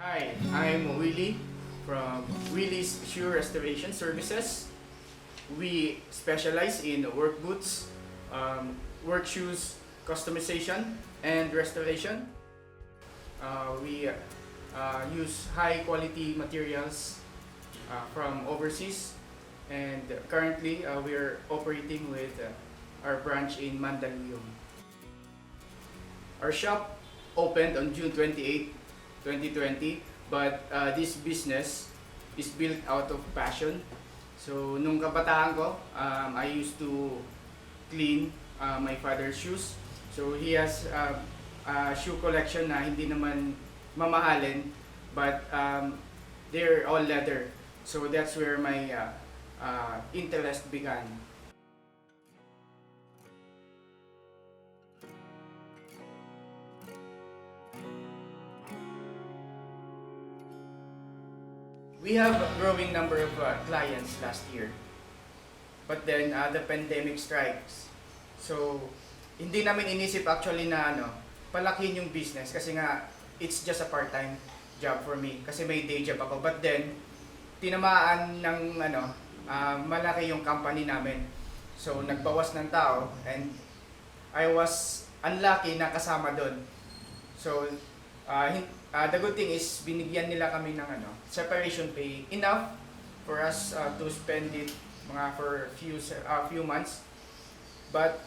Hi, I'm Willie from Willie's Shoe Restoration Services. We specialize in work boots, work shoes customization and restoration. We use high quality materials from overseas, and currently we're operating with our branch in Mandaluyong. Our shop opened on June 28, 2020, but this business is built out of passion. So nung kabataan ko, I used to clean my father's shoes. So he has a shoe collection na hindi naman mamahalin, but they're all leather. So that's where my interest began. We have a growing number of clients last year. But then the pandemic strikes. So hindi namin inisip actually na palakihin yung business kasi nga it's just a part-time job for me kasi may day job ako. But then tinamaan ng malaki yung company namin. So nagbawas ng tao and I was unlucky na kasama doon. So the good thing is binigyan nila kami ng separation pay enough for us to spend it for few months. But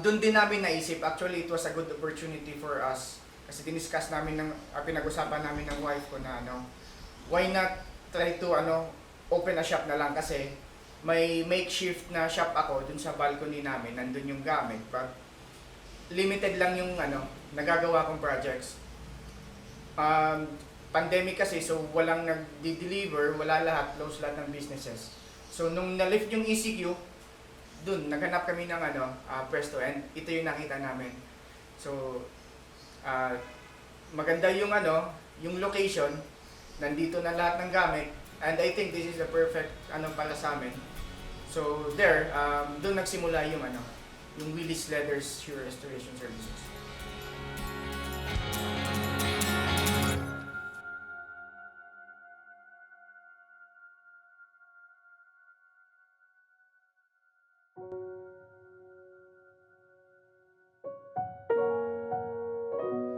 doon din namin naisip, actually it was a good opportunity for us kasi diniscuss namin pinag-usapan namin ng wife ko na why not try to open a shop na lang kasi may makeshift na shop ako dun sa balcony namin, nandun yung gamit, but limited lang yung nagagawa kong projects. Pandemic kasi, so walang nag-deliver, wala lahat, close lahat ng businesses. So nung na-lift yung ECQ, dun naghanap kami ng Presto, and ito yung nakita namin. So maganda yung yung location, nandito na lahat ng gamit, and I think this is the perfect para sa amin. So there, dun nagsimula yung yung Willie's Leathers Shoe Restoration Services.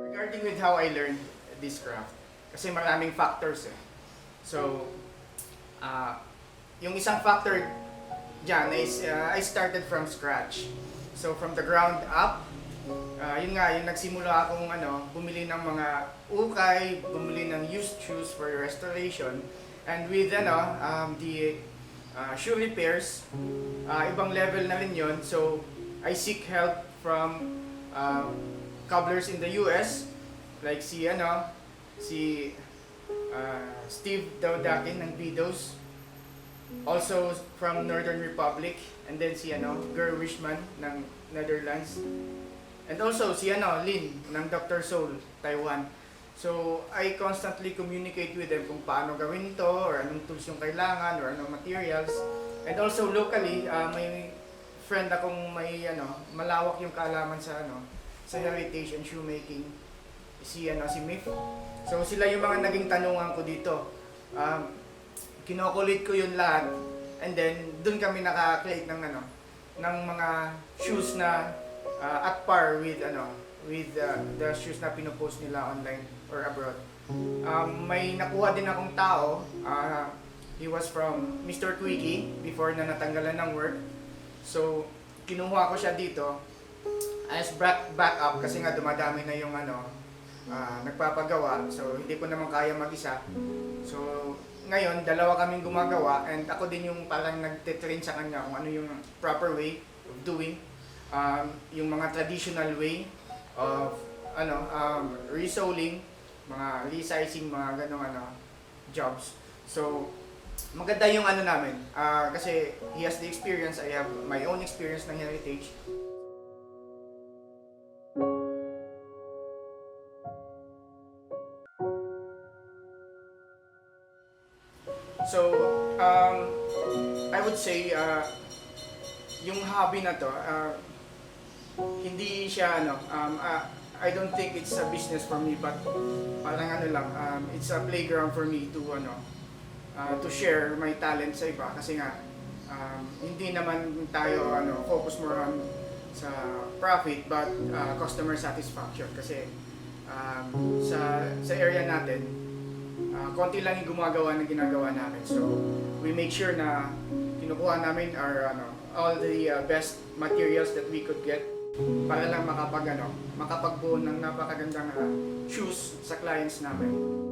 Regarding with how I learned this craft, kasi maraming factors eh. So, yung isang factor dyan is I started from scratch. So, from the ground up, yun nga, yung nagsimula akong bumili ng mga ukay, bumili ng used shoes for restoration. And with the shoe repairs, ibang level na rin yun. So, I seek help from cobblers in the US, like si Steve Daudakin ng Vidos, also from Northern Republic, and then si Ger Wishman ng Netherlands, and also si Lin ng Dr. Soul, Taiwan. So I constantly communicate with them kung paano gawin to, or anong tools yung kailangan, or anong materials. And also locally, may friend akong may malawak yung kaalaman sa sa heritage and shoemaking, si Mif. So sila yung mga naging tanungan ko dito. Kinokulit ko yun lahat, and then dun kami naka-create ng ng mga shoes na at par with the shoes na pinopost nila online or abroad. May nakuha din akong tao. He was from Mr. Quickie before na natanggalan ng work. So kinuha ko siya dito as backup kasi nga dumadami na yung nagpapagawa. So hindi ko naman kaya mag-isa. So ngayon, dalawa kaming gumagawa, and ako din yung parang nagtitrain sa kanya kung ano yung proper way of doing. yung mga traditional way of resoling, mga resizing, mga ganong jobs. So maganda yung namin kasi he has the experience, I have my own experience ng heritage. So I would say yung hobby na to, hindi siya I don't think it's a business for me, but parang lang, it's a playground for me to share my talent sa iba kasi nga hindi naman tayo focus more on sa profit but customer satisfaction kasi sa area natin konti lang yung gumagawa ng ginagawa namin, so we make sure na kinukuha namin our all the best materials that we could get para lang makapagbuo ng napakagandang shoes sa clients namin.